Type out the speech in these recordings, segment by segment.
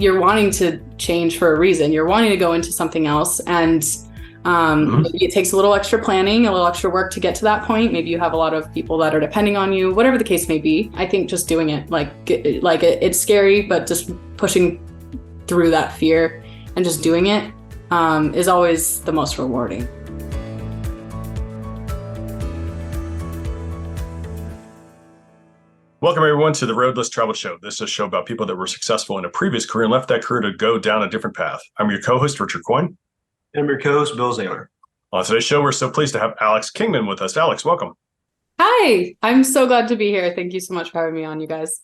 you're wanting to change for a reason. You're wanting to go into something else, and maybe it takes a little extra planning, a little extra work to get to that point. Maybe you have a lot of people that are depending on you, whatever the case may be. I think just doing it, it's scary, but just pushing through that fear and just doing it is always the most rewarding. Welcome, everyone, to the Road Less Traveled Show. This is a show about people that were successful in a previous career and left that career to go down a different path. I'm your co-host, Richard Coyne. And I'm your co-host, Bill Zahller. On today's show, we're so pleased to have Alex Kingman with us. Alex, welcome. Hi, I'm so glad to be here. Thank you so much for having me on, you guys.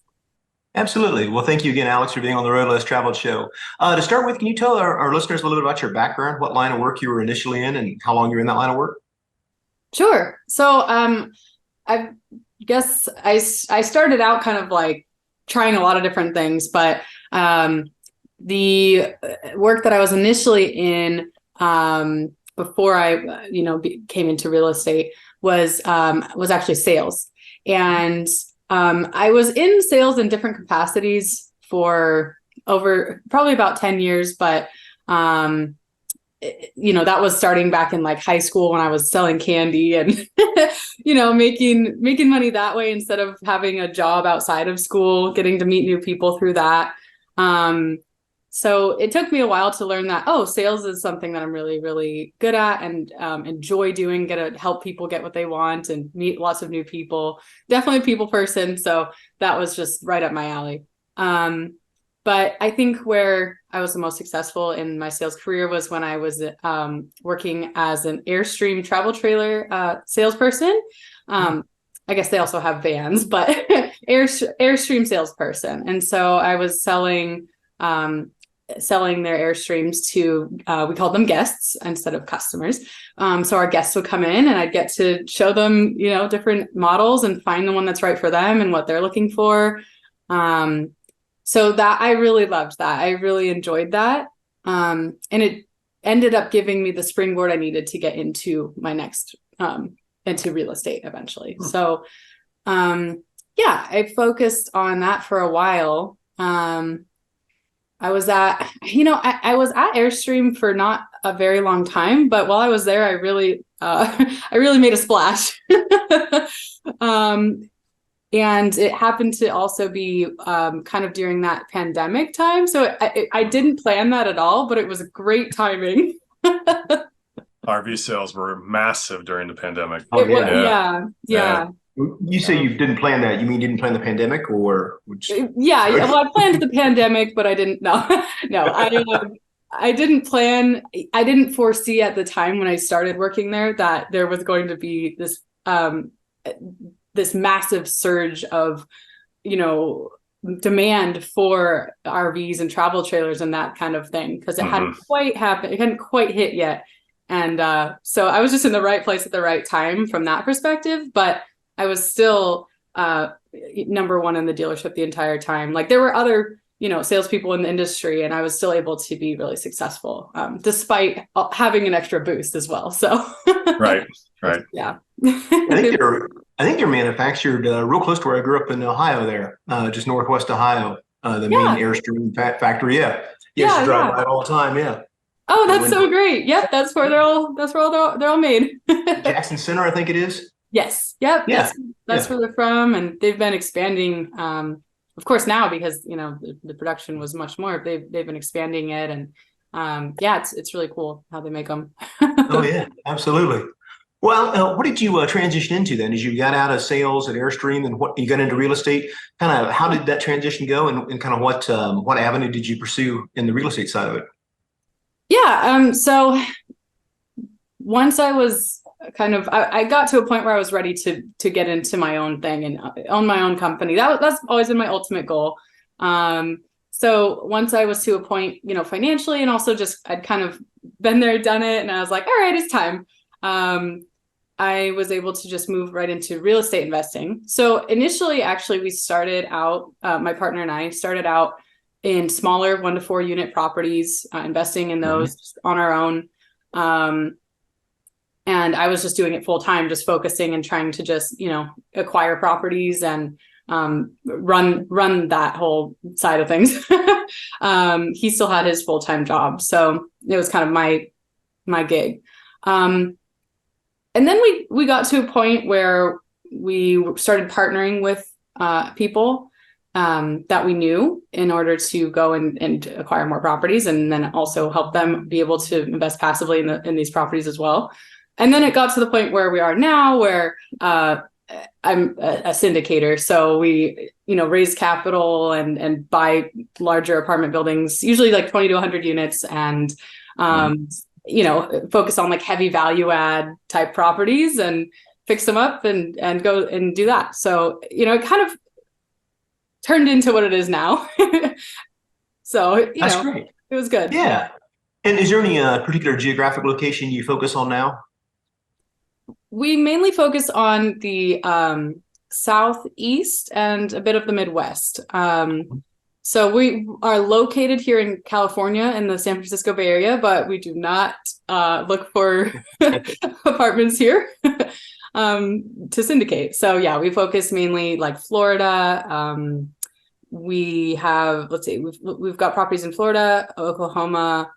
Absolutely. Well, thank you again, Alex, for being on the Road Less Traveled Show. To start with, can you tell our listeners a little bit about your background, what line of work you were initially in, and how long you were in that line of work? Sure. So I guess I started out kind of like trying a lot of different things, but the work that I was initially in before I came into real estate was actually sales. And I was in sales in different capacities for over probably about 10 years, but that was starting back in like high school when I was selling candy and, making money that way instead of having a job outside of school, getting to meet new people through that. So it took me a while to learn that, sales is something that I'm really, really good at and enjoy doing, get to help people get what they want and meet lots of new people. Definitely a people person. So that was just right up my alley. But I think where I was the most successful in my sales career was when I was working as an Airstream travel trailer salesperson. I guess they also have vans, but Airstream salesperson. And so I was selling their Airstreams to, we called them guests instead of customers. So our guests would come in and I'd get to show them, different models and find the one that's right for them and what they're looking for. So that I really loved that. I really enjoyed that. And it ended up giving me the springboard I needed to get into my next, into real estate eventually. So, I focused on that for a while. I was at Airstream for not a very long time, but while I was there, I really made a splash. And it happened to also be kind of during that pandemic time. So I didn't plan that at all, but it was great timing. RV sales were massive during the pandemic. Yeah. You say you didn't plan that. You mean you didn't plan the pandemic or? Yeah. Well, I planned the pandemic, but I didn't. No. I didn't plan. I didn't foresee at the time when I started working there that there was going to be this massive surge of, demand for RVs and travel trailers and that kind of thing, because it hadn't quite happened. It hadn't quite hit yet. And so I was just in the right place at the right time from that perspective, but I was still number one in the dealership the entire time. Like there were other, salespeople in the industry, and I was still able to be really successful despite having an extra boost as well. So Right. Yeah. I think they're manufactured real close to where I grew up in Ohio there, just Northwest Ohio, the main Airstream factory. Yeah. You used to drive by it all the time. Yeah. Oh, that's so great. Yep. That's where they're all made. Jackson Center, I think it is. Yes. Yep. Yeah. That's where they're from. And they've been expanding, of course, now because, the production was much more, they've been expanding it. And it's really cool how they make them. Oh, yeah, absolutely. Well, what did you transition into then? As you got out of sales at Airstream and what you got into real estate, kind of how did that transition go, and kind of what avenue did you pursue in the real estate side of it? Yeah. So once I was I got to a point where I was ready to get into my own thing and own my own company. That's always been my ultimate goal. So once I was to a point, financially, and also just I'd kind of been there, done it, and I was like, all right, it's time. I was able to just move right into real estate investing. So initially, actually, we started out, my partner and I started out in smaller 1 to 4 unit properties, investing in those on our own. And I was just doing it full time, just focusing and trying to just, acquire properties and run that whole side of things. He still had his full-time job. So it was kind of my gig. And then we got to a point where we started partnering with people that we knew in order to go and acquire more properties, and then also help them be able to invest passively in these properties as well. And then it got to the point where we are now, where I'm a syndicator. So we, raise capital and buy larger apartment buildings, usually like 20 to 100 units, and focus on like heavy value add type properties and fix them up and go and do that. So, it kind of turned into what it is now. So, That's great. It was good. Yeah. And is there any particular geographic location you focus on now? We mainly focus on the Southeast and a bit of the Midwest. So we are located here in California in the San Francisco Bay Area, but we do not look for apartments here to syndicate. So yeah, we focus mainly like Florida. We have, we've got properties in Florida, Oklahoma,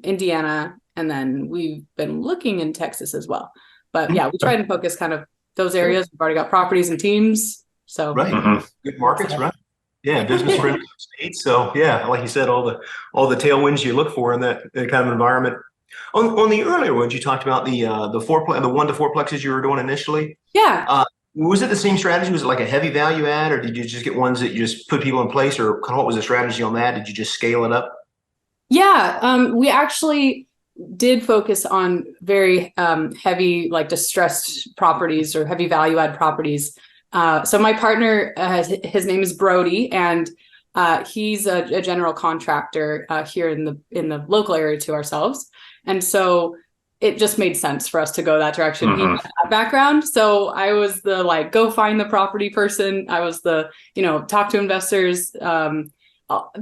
Indiana, and then we've been looking in Texas as well. But yeah, we try to focus kind of those areas. We've already got properties and teams. So right. Good markets, right? Yeah, business friendly states. So yeah, like you said, all the tailwinds you look for in that kind of environment. On the earlier ones, you talked about the 1 to 4 plexes you were doing initially. Yeah. Was it the same strategy? Was it like a heavy value add, or did you just get ones that you just put people in place, or kind of what was the strategy on that? Did you just scale it up? Yeah, we actually did focus on very heavy, like distressed properties or heavy value add properties. So my partner, his name is Brody, and he's a general contractor here in the local area to ourselves. And so it just made sense for us to go that direction. He had that background. So I was the go find the property person. I was the, talk to investors,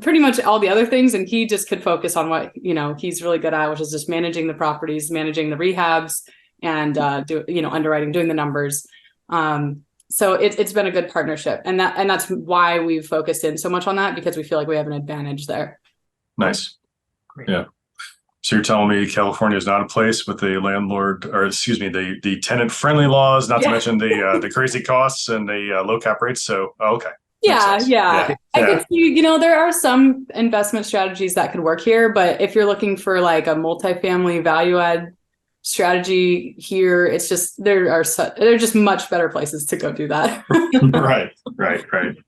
pretty much all the other things. And he just could focus on what, he's really good at, which is just managing the properties, managing the rehabs, and underwriting, doing the numbers. So it's been a good partnership, and that's why we've focused in so much on that, because we feel like we have an advantage there. Nice. Great. Yeah. So you're telling me California is not a place with the landlord, or excuse me, the tenant friendly laws, not to mention the crazy costs and the low cap rates. So, okay. Yeah. I could see, there are some investment strategies that could work here, but if you're looking for like a multifamily value add strategy here, it's just there are just much better places to go do that. Right.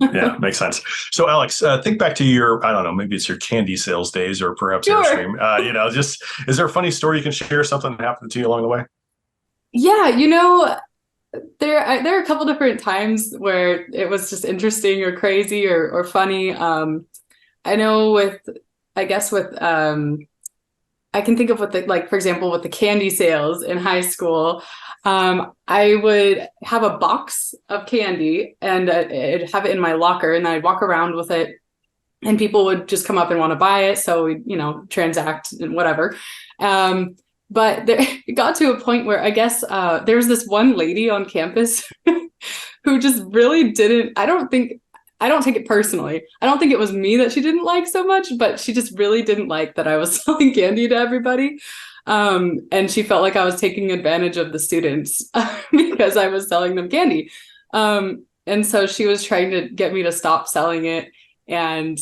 Yeah, makes sense. So Alex, think back to your, I don't know, maybe it's your candy sales days, or perhaps Airstream. Just, is there a funny story you can share, something that happened to you along the way? Yeah, there are a couple different times where it was just interesting or crazy or funny. I know I can think of for example, with the candy sales in high school, I would have a box of candy and I'd have it in my locker, and I'd walk around with it, and people would just come up and want to buy it. So we, transact and whatever. But it got to a point where I guess there was this one lady on campus who just really didn't, I don't take it personally. I don't think it was me that she didn't like so much, but she just really didn't like that I was selling candy to everybody. And she felt like I was taking advantage of the students because I was selling them candy. And so she was trying to get me to stop selling it. And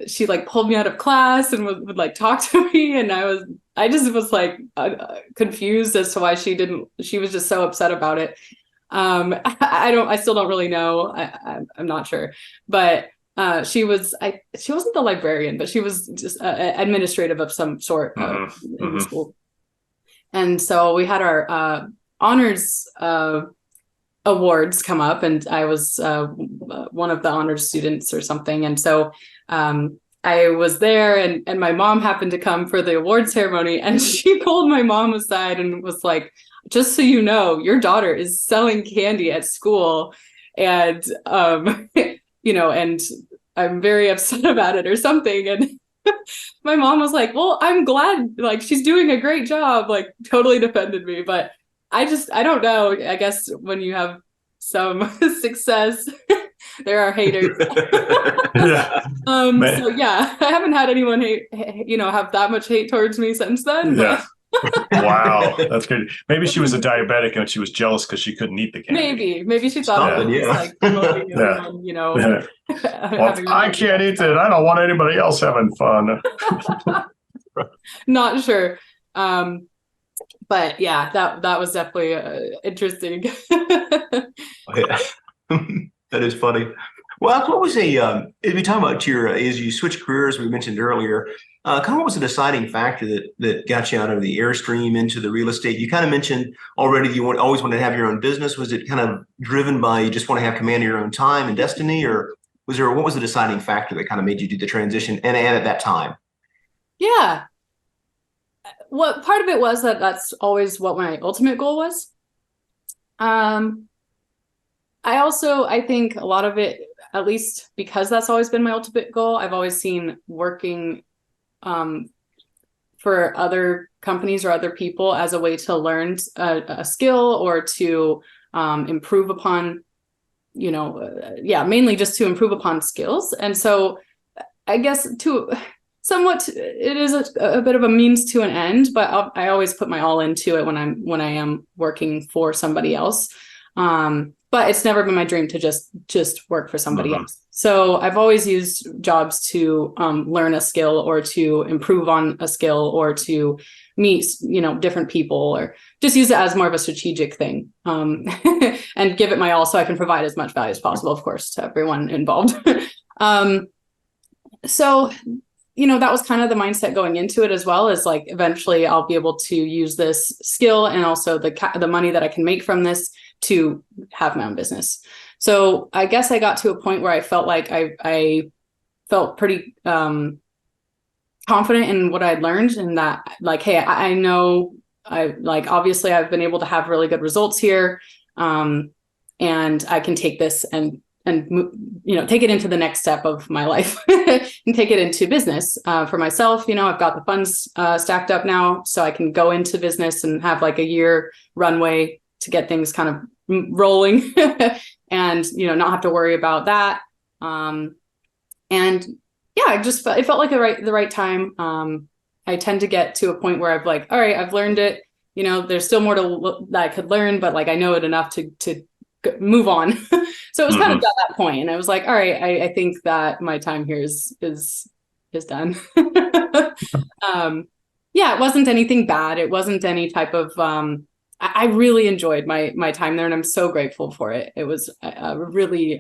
she pulled me out of class and would talk to me. And I just was confused as to why she was just so upset about it. I still don't really know. I'm not sure, but she wasn't the librarian, but she was just administrative of some sort in the school. And so we had our honors awards come up, and I was one of the honors students or something. And so I was there, and my mom happened to come for the award ceremony, and she pulled my mom aside and was like, just so you know, your daughter is selling candy at school, and and I'm very upset about it or something. And my mom was like, well, I'm glad, she's doing a great job, totally defended me. But I don't know, I guess when you have some success, there are haters. Yeah. So yeah, I haven't had anyone have that much hate towards me since then. Yeah. But Wow, that's good. Maybe she was a diabetic and she was jealous because she couldn't eat the candy. maybe she thought I was like promoting everyone, Yeah. Well, having I can't eat it. I don't want anybody else having fun. Not sure. But yeah, that was definitely interesting. Yeah. That is funny. Well, what was as we talk about as you switch careers, we mentioned earlier, kind of what was the deciding factor that got you out of the Airstream into the real estate? You kind of mentioned already you always wanted to have your own business. Was it kind of driven by you just want to have command of your own time and destiny, or what was the deciding factor that kind of made you do the transition and at that time? Yeah. Well, part of it was that's always what my ultimate goal was. I think a lot of it, at least because that's always been my ultimate goal, I've always seen working for other companies or other people as a way to learn a skill or to improve upon, mainly just to improve upon skills. And so I guess it is a bit of a means to an end, but I always put my all into it when I am working for somebody else. But it's never been my dream to just work for somebody else. So I've always used jobs to learn a skill or to improve on a skill or to meet, different people, or just use it as more of a strategic thing, and give it my all so I can provide as much value as possible, of course, to everyone involved. So that was kind of the mindset going into it, as well as like eventually I'll be able to use this skill and also the money that I can make from this to have my own business. So I guess I got to a point where I felt like I felt pretty confident in what I'd learned, and that like, hey, I know obviously I've been able to have really good results here, and I can take this and take it into the next step of my life and take it into business for myself. I've got the funds stacked up now, so I can go into business and have like a year runway to get things kind of rolling and, not have to worry about that. And yeah, it felt like the right time. I tend to get to a point where I've like, all right, I've learned it. There's still more that I could learn, but like, I know it enough to move on. So it was kind of at that point, and I was like, all right, I think that my time here is done. Yeah, it wasn't anything bad. It wasn't any type of, I really enjoyed my time there, and I'm so grateful for it. It was a really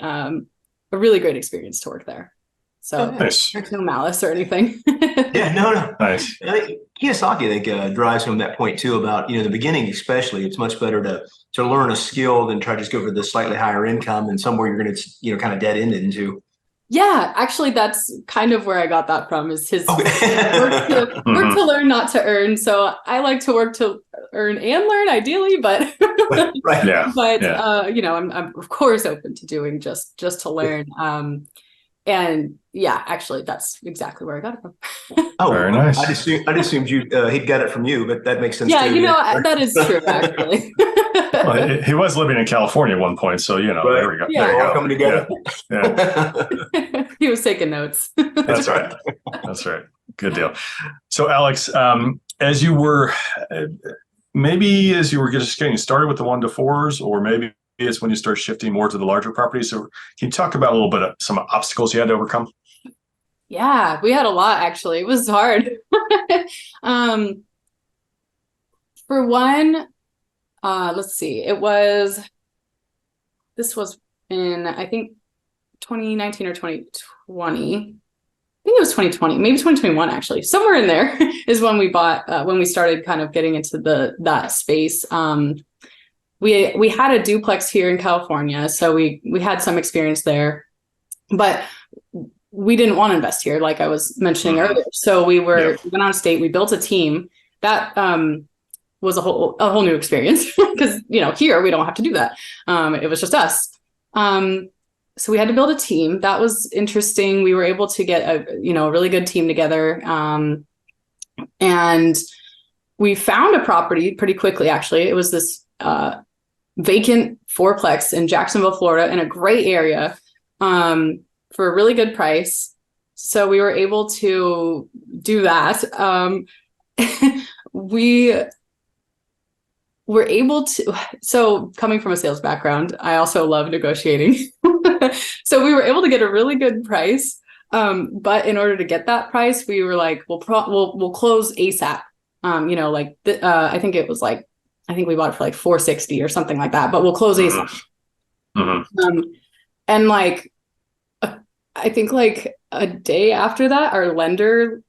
great experience to work there. So nice. There's no malice or anything. Yeah, no. Nice. I think Kiyosaki, I think, drives home that point too about, the beginning especially, it's much better to learn a skill than try to just go for the slightly higher income and somewhere you're going to, kind of dead end into. Yeah, actually, that's kind of where I got that from, is his Okay. work to learn, not to earn. So I like to work to earn and learn, ideally, but right. Yeah. But yeah. I'm of course open to doing just to learn. And yeah, actually, that's exactly where I got it from. Oh, very nice. I assumed he'd got it from you, but that makes sense. Yeah, too. That is true, actually. Well, he was living in California at one point, so Right. there we go. Yeah. There you All go. coming together. Yeah. He was taking notes. That's right. That's right. Good deal. So, Alex, as you were just getting started with the 1 to 4s, or maybe it's when you start shifting more to the larger properties. So, can you talk about a little bit of some obstacles you had to overcome? Yeah, we had a lot, actually. It was hard. For one, let's see. This was in, I think, 2019 or 2020. I think it was 2020, maybe 2021, actually. Somewhere in there is when we when we started kind of getting into that space. We had a duplex here in California, so we had some experience there, but we didn't want to invest here, like I was mentioning earlier. So we went out of state. We built a team that was a whole new experience, because here we don't have to do that. It was just us. So we had to build a team. That was interesting. We were able to get a really good team together, and we found a property pretty quickly. Actually, it was this. Vacant 4-plex in Jacksonville, Florida, in a great area. for a really good price. So we were able to do that. We were able to, so coming from a sales background, I also love negotiating. So we were able to get a really good price. But in order to get that price, we were like, we'll close ASAP. I think it was like, I think we bought it for like 460 or something like that, but we'll close ASAP. And like, I think like a day after that, our lender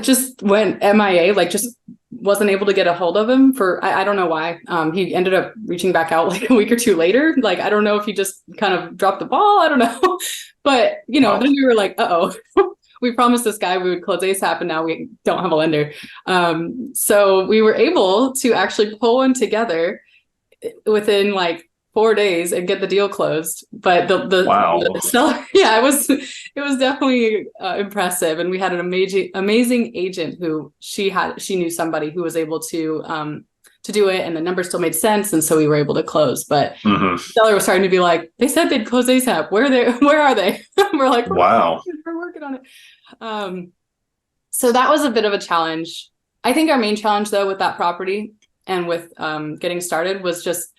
just went MIA, like just wasn't able to get a hold of him for, I don't know why. He ended up reaching back out like a week or two later. Like, I don't know if he just kind of dropped the ball. I don't know. But, then we were like, uh-oh, we promised this guy we would close ASAP and now we don't have a lender. So we were able to actually pull one together within like 4 days and get the deal closed. But the seller, it was definitely impressive. And we had an amazing agent who she knew somebody who was able to do it, and the numbers still made sense, and so we were able to close. But the seller was starting to be like, they said they'd close ASAP. Where are they? We're like, wow, we're working on it. So that was a bit of a challenge. I think our main challenge though with that property and with getting started was just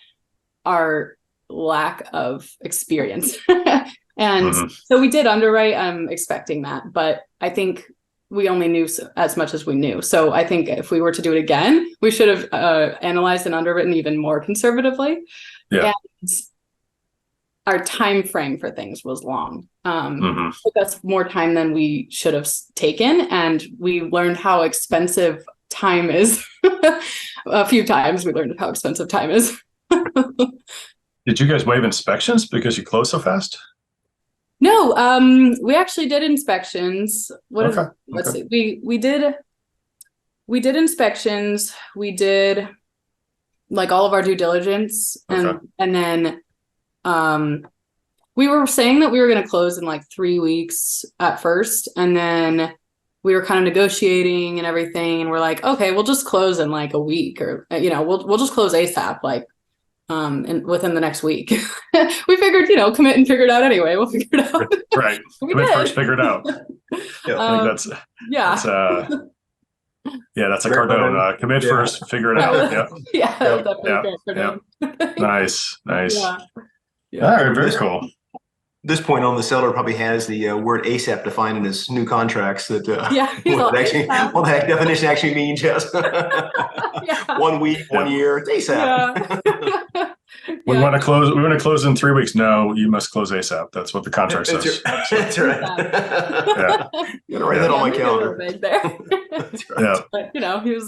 our lack of experience. And so we did underwrite, expecting that, but I think we only knew as much as we knew. So I think if we were to do it again, we should have analyzed and underwritten even more conservatively. Yeah. And our time frame for things was long. It took us more time than we should have taken, and we learned how expensive time is. A few times we learned how expensive time is. Did you guys waive inspections because you closed so fast? No, we actually did inspections. Let's see. We did inspections. We did like all of our due diligence, and then we were saying that we were going to close in like 3 weeks at first, and then we were kind of negotiating and everything, and we're like, okay, we'll just close in like a week, or we'll just close ASAP, like and within the next week. We figured, commit and figure it out anyway. We'll figure it out. Right. Commit first, figure it out. Yeah, I think that's a Cardone. Commit first, figure it out. Yeah. Nice. Yeah. All right, very cool. At this point on, the seller probably has the word ASAP defined in his new contracts. What the heck definition actually means. Yes. 1 week, 1 year, it's ASAP. We want to close. We want to close in 3 weeks. No, you must close ASAP. That's what the contract says. That's right. You gotta write that on my calendar. That's right. Yeah. But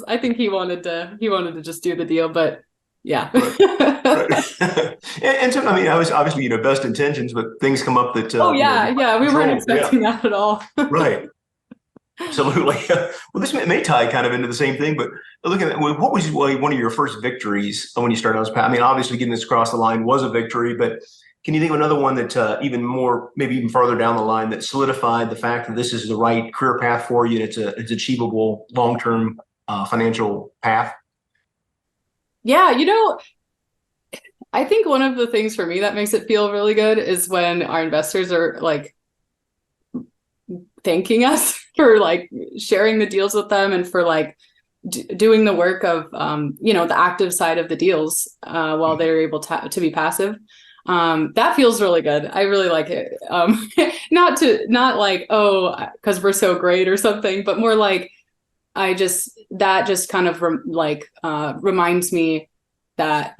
I think he wanted to just do the deal, but. Yeah. Right. And so, I mean, I was obviously, best intentions, but things come up that. We weren't expecting that at all. Right. Absolutely. Well, this may tie kind of into the same thing, but looking at what was one of your first victories when you started on this path? I mean, obviously getting this across the line was a victory, but can you think of another one that maybe even farther down the line, that solidified the fact that this is the right career path for you and it's achievable long-term financial path? Yeah, I think one of the things for me that makes it feel really good is when our investors are like thanking us for like sharing the deals with them and for like doing the work of the active side of the deals while they're able to be passive. That feels really good. I really like it. Not like, oh, because we're so great or something, but more like that just kind of reminds me that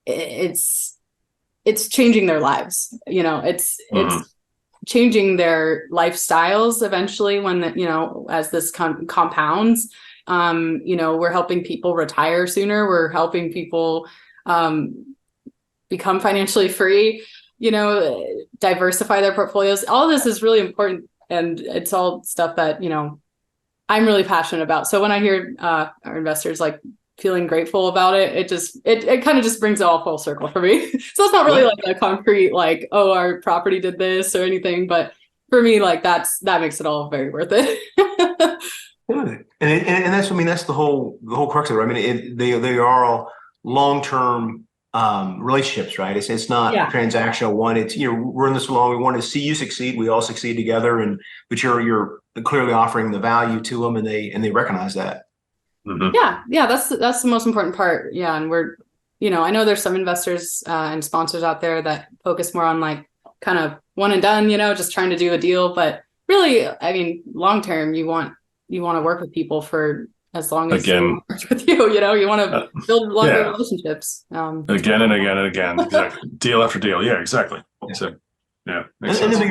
it's changing their lives. It's changing their lifestyles eventually when as this compounds. We're helping people retire sooner. We're helping people become financially free, diversify their portfolios. All of this is really important, and it's all stuff that I'm really passionate about. So when I hear our investors like feeling grateful about it, it kind of just brings it all full circle for me. So it's not really like a concrete like, oh, our property did this or anything, but for me, like that makes it all very worth it. And that's the whole crux of it. I mean, they are all long-term relationships, right? It's not Yeah. transactional. One, it's we're in this along. We want to see you succeed. We all succeed together, but you're clearly offering the value to them, and they recognize that. Mhm. Yeah, that's the most important part. Yeah, and we're, I know there's some investors and sponsors out there that focus more on like kind of one and done, just trying to do a deal. But really, I mean, long term, you want to work with people for as long as they Again, work with you. You want to build longer yeah, relationships. again and again and again, exactly. Deal after deal. Yeah, exactly. Yeah. So, yeah, And makes sense. they're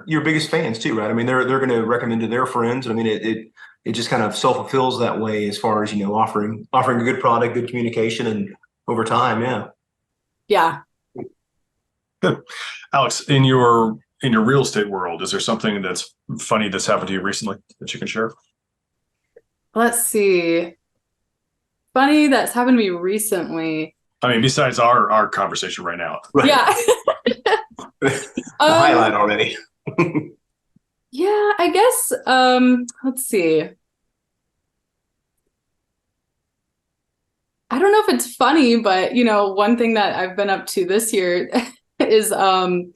your biggest fans too, right? I mean, they're going to recommend to their friends. I mean, it just kind of self-fulfills that way as far as, offering a good product, good communication, and over time. Yeah. Yeah. Good. Alex, in your real estate world, is there something that's funny that's happened to you recently that you can share? Let's see. Funny that's happened to me recently. I mean, besides our conversation right now. Right. Yeah. The highlight already. Yeah, I guess, let's see. I don't know if it's funny, but one thing that I've been up to this year is I've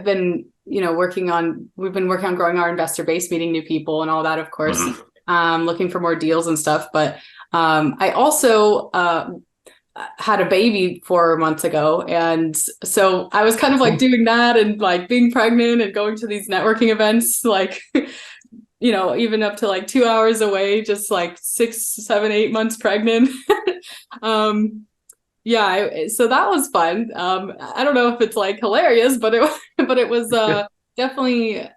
been, we've been working on growing our investor base, meeting new people and all that, of course, looking for more deals and stuff. But I also had a baby 4 months ago. And so I was kind of like doing that and like being pregnant and going to these networking events, like, even up to like 2 hours away, just like 6, 7, 8 months pregnant. Yeah, so that was fun. I don't know if it's like hilarious, but it was definitely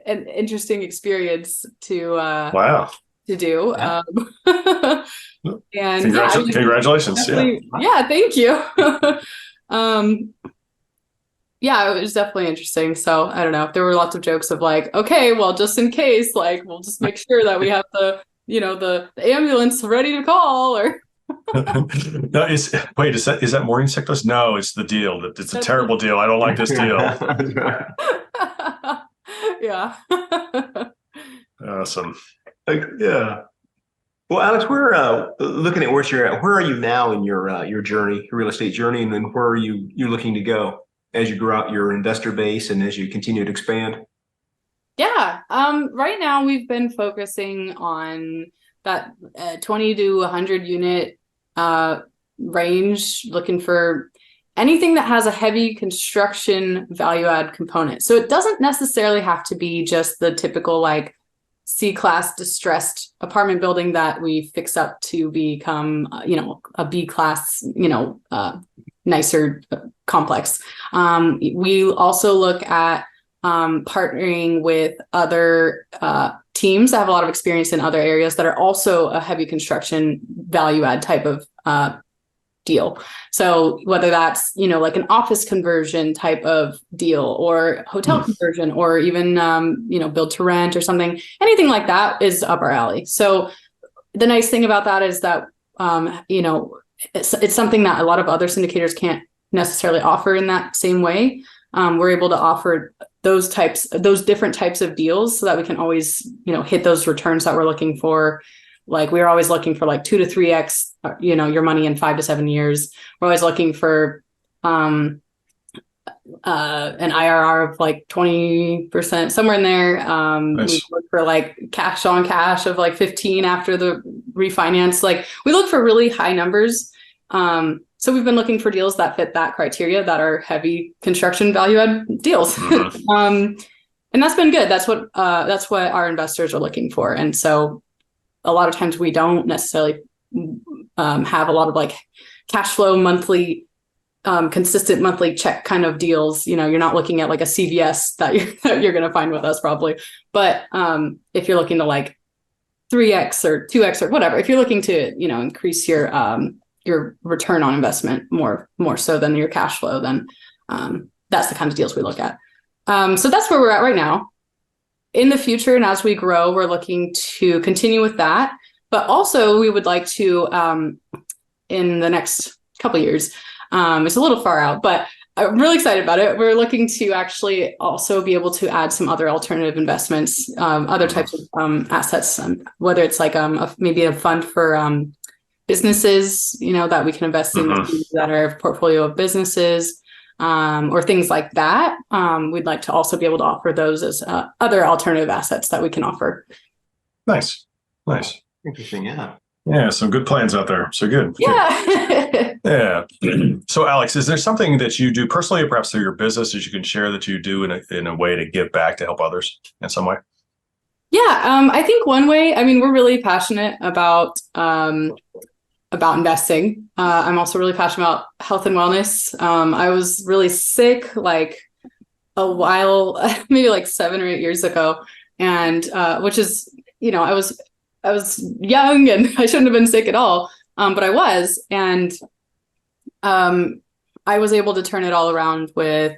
an interesting experience to Wow. to do. Yeah. And Congratulations. yeah, thank you. Yeah, it was definitely interesting. So I don't know. There were lots of jokes of like, okay, well, just in case, like, we'll just make sure that we have the ambulance ready to call. Or No, is that morning sickness? No, it's the deal. It's a terrible deal. I don't like this deal. Yeah. Awesome. Yeah. Well, Alex, we're looking at where you're at. Where are you now in your journey, your real estate journey, and then where are you looking to go as you grow out your investor base and as you continue to expand? Yeah. Right now we've been focusing on that 20 to 100 unit range, looking for anything that has a heavy construction value add component. So it doesn't necessarily have to be just the typical like C-class distressed apartment building that we fix up to become, a B-class, nicer complex. We also look at partnering with other teams that have a lot of experience in other areas that are also a heavy construction value add type of deal. So whether that's, like an office conversion type of deal or hotel conversion or even, build to rent or something, anything like that is up our alley. So the nice thing about that is that, it's something that a lot of other syndicators can't necessarily offer in that same way. We're able to offer those different types of deals so that we can always, hit those returns that we're looking for. Like we're always looking for like 2 to 3x, your money in 5 to 7 years. We're always looking for an IRR of like 20%, somewhere in there. Nice. We look for like cash on cash of like 15 after the refinance. Like we look for really high numbers. So we've been looking for deals that fit that criteria, that are heavy construction value add deals. And that's been good. That's what our investors are looking for. And so a lot of times we don't necessarily have a lot of like cash flow monthly, consistent monthly check kind of deals. You're not looking at like a CVS that you're going to find with us probably. But if you're looking to like 3x or 2x or whatever, if you're looking to, increase your return on investment more so than your cash flow, then that's the kind of deals we look at. So that's where we're at right now. In the future, and as we grow, we're looking to continue with that. But also we would like to, in the next couple of years, it's a little far out, but I'm really excited about it. We're looking to actually also be able to add some other alternative investments, other types of assets, whether it's like maybe a fund for businesses, that we can invest in that are a portfolio of businesses, or things like that. We'd like to also be able to offer those as other alternative assets that we can offer. Nice. Interesting. Yeah. Yeah. Some good plans out there. So good. Yeah. Yeah. So Alex, is there something that you do personally, or perhaps through your business, that you can share that you do in a way to give back to help others in some way? Yeah. I think one way, we're really passionate about investing. I'm also really passionate about health and wellness. I was really sick like a while, maybe like 7 or 8 years ago. And which is, I was young and I shouldn't have been sick at all. But I was, and I was able to turn it all around with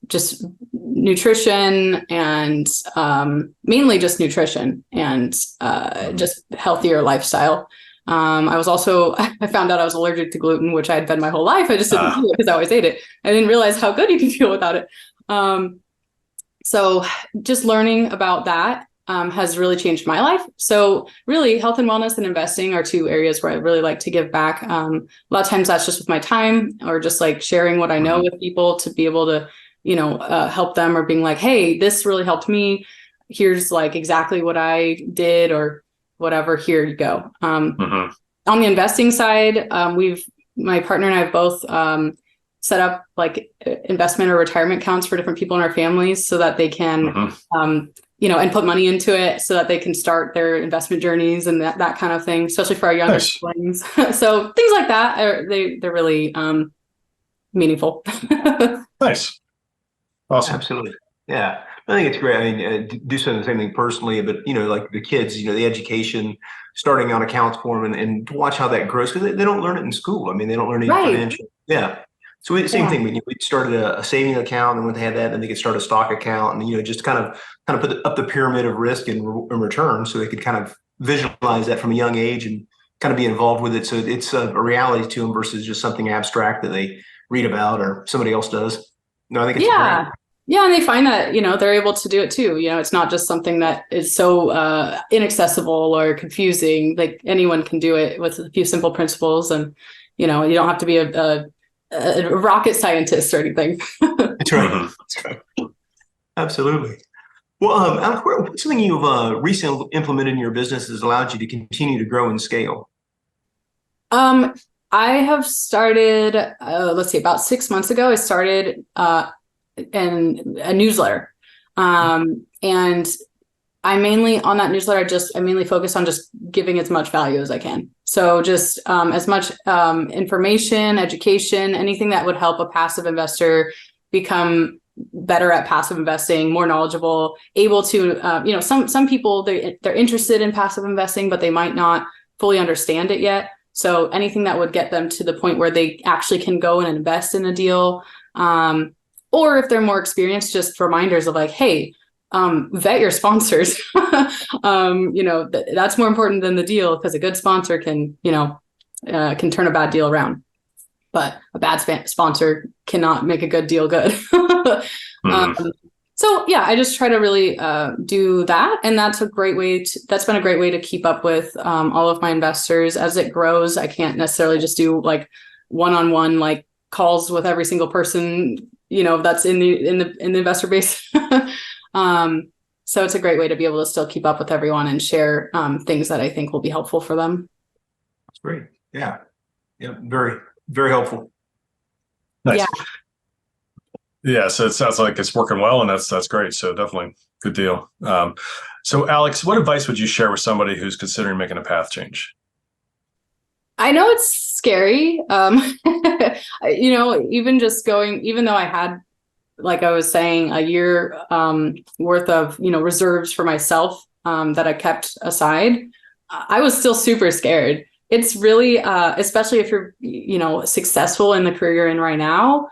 just nutrition and mainly just nutrition and just healthier lifestyle. I found out I was allergic to gluten, which I had been my whole life. I just didn't do it because I always ate it. I didn't realize how good you can feel without it. So just learning about that has really changed my life. So really, health and wellness and investing are two areas where I really like to give back. A lot of times that's just with my time, or just like sharing what I know with people to be able to, help them, or being like, hey, this really helped me. Here's like exactly what I did, or whatever. Here you go. On the investing side, my partner and I have both set up like investment or retirement accounts for different people in our families so that they can, and put money into it so that they can start their investment journeys and that kind of thing, especially for our younger siblings. So things like that, they're really meaningful. Nice. Awesome. Absolutely. Yeah. I think it's great. I mean, do some of the same thing personally, but, like the kids, the education, starting on accounts for them and to watch how that grows, because they don't learn it in school. I mean, they don't learn any financial. Yeah. So same thing. We started a saving account, and when they had that, then they could start a stock account, and just kind of put up the pyramid of risk and return, so they could kind of visualize that from a young age and kind of be involved with it. So it's a reality to them versus just something abstract that they read about or somebody else does. No, I think it's great. Yeah, and they find that, they're able to do it too. It's not just something that is so inaccessible or confusing. Like anyone can do it with a few simple principles, and you don't have to be a rocket scientist or anything. That's right. That's right. Absolutely. Well, Alex, what's something you've recently implemented in your business has allowed you to continue to grow and scale? I have started, about 6 months ago, I started in a newsletter. And I mainly on that newsletter, I mainly focus on just giving as much value as I can. So just as much information, education, anything that would help a passive investor become better at passive investing, more knowledgeable, able to, some people, they're interested in passive investing, but they might not fully understand it yet. So anything that would get them to the point where they actually can go and invest in a deal. Or if they're more experienced, just reminders of like, hey, vet your sponsors. That's more important than the deal, because a good sponsor can turn a bad deal around, but a bad sponsor cannot make a good deal good. So yeah, I just try to really do that, and that's been a great way to keep up with all of my investors as it grows. I can't necessarily just do like one-on-one like calls with every single person that's in the investor base. So it's a great way to be able to still keep up with everyone and share things that I think will be helpful for them. That's great. Yeah. Yeah. Very, very helpful. Nice. Yeah. Yeah. So it sounds like it's working well, and that's great. So definitely good deal. So Alex, what advice would you share with somebody who's considering making a path change? I know it's scary. Even just going, even though I had, like I was saying, a year worth of, reserves for myself that I kept aside, I was still super scared. It's really, especially if you're, successful in the career you're in right now,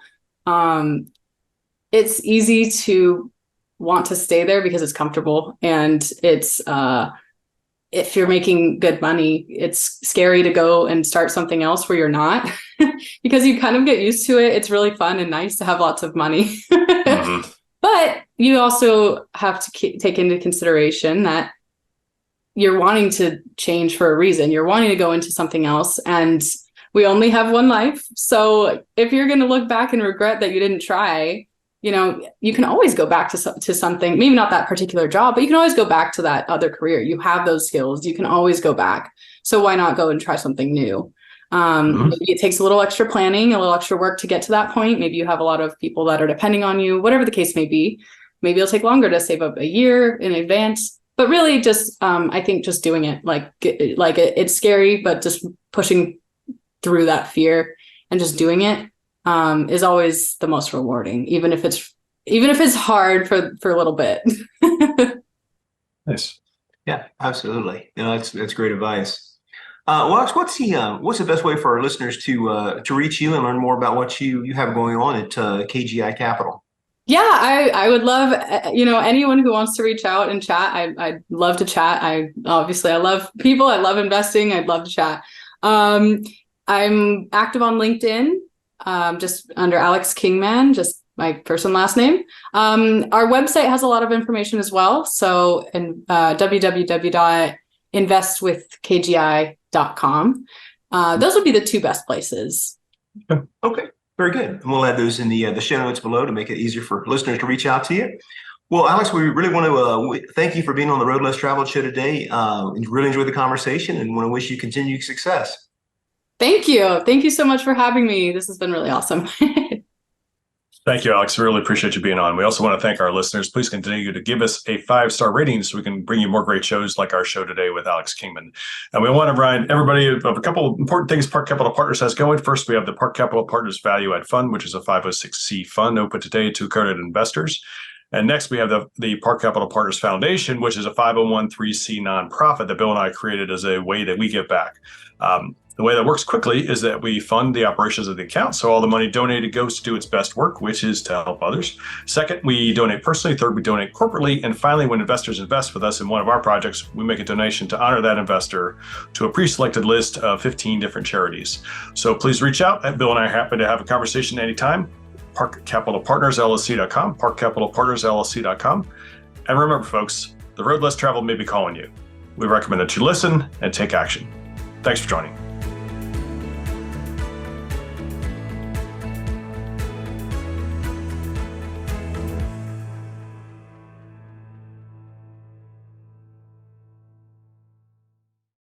it's easy to want to stay there because it's comfortable, and it's, if you're making good money, it's scary to go and start something else where you're not, because you kind of get used to it. It's really fun and nice to have lots of money. But you also have to take into consideration that you're wanting to change for a reason. You're wanting to go into something else, and we only have one life. So if you're going to look back and regret that you didn't try, you can always go back to something, maybe not that particular job, but you can always go back to that other career. You have those skills. You can always go back. So why not go and try something new? Maybe it takes a little extra planning, a little extra work to get to that point. Maybe you have a lot of people that are depending on you, whatever the case may be. Maybe it'll take longer to save up a year in advance, but really just, I think just doing it, it's scary, but just pushing through that fear and just doing it, is always the most rewarding, even if it's hard for a little bit. Nice. Yeah, absolutely. That's great advice. Well, Alex, what's the best way for our listeners to reach you and learn more about what you have going on at KGI Capital? Yeah, I would love, anyone who wants to reach out and chat. I'd love to chat. I love people. I love investing. I'd love to chat. I'm active on LinkedIn, just under Alex Kingman, just my first and last name. Our website has a lot of information as well. So, www.investwithkgi.com. Those would be the two best places. Okay, very good. And we'll add those in the show notes below to make it easier for listeners to reach out to you. Well, Alex, we really want to thank you for being on the Road Less Traveled show today. Really enjoyed the conversation and want to wish you continued success. Thank you. Thank you so much for having me. This has been really awesome. Thank you, Alex. We really appreciate you being on. We also want to thank our listeners. Please continue to give us a 5-star rating so we can bring you more great shows like our show today with Alex Kingman. And we want to remind everybody of a couple important things Park Capital Partners has going. First, we have the Park Capital Partners Value Add Fund, which is a 506c fund open today to accredited investors. And next, we have the Park Capital Partners Foundation, which is a 501(c) nonprofit that Bill and I created as a way that we give back. The way that works quickly is that we fund the operations of the account. So all the money donated goes to do its best work, which is to help others. Second, we donate personally. Third, we donate corporately. And finally, when investors invest with us in one of our projects, we make a donation to honor that investor to a pre-selected list of 15 different charities. So please reach out. Bill and I are happy to have a conversation anytime. ParkCapitalPartnersLLC.com, ParkCapitalPartnersLLC.com. And remember, folks, the road less traveled may be calling you. We recommend that you listen and take action. Thanks for joining.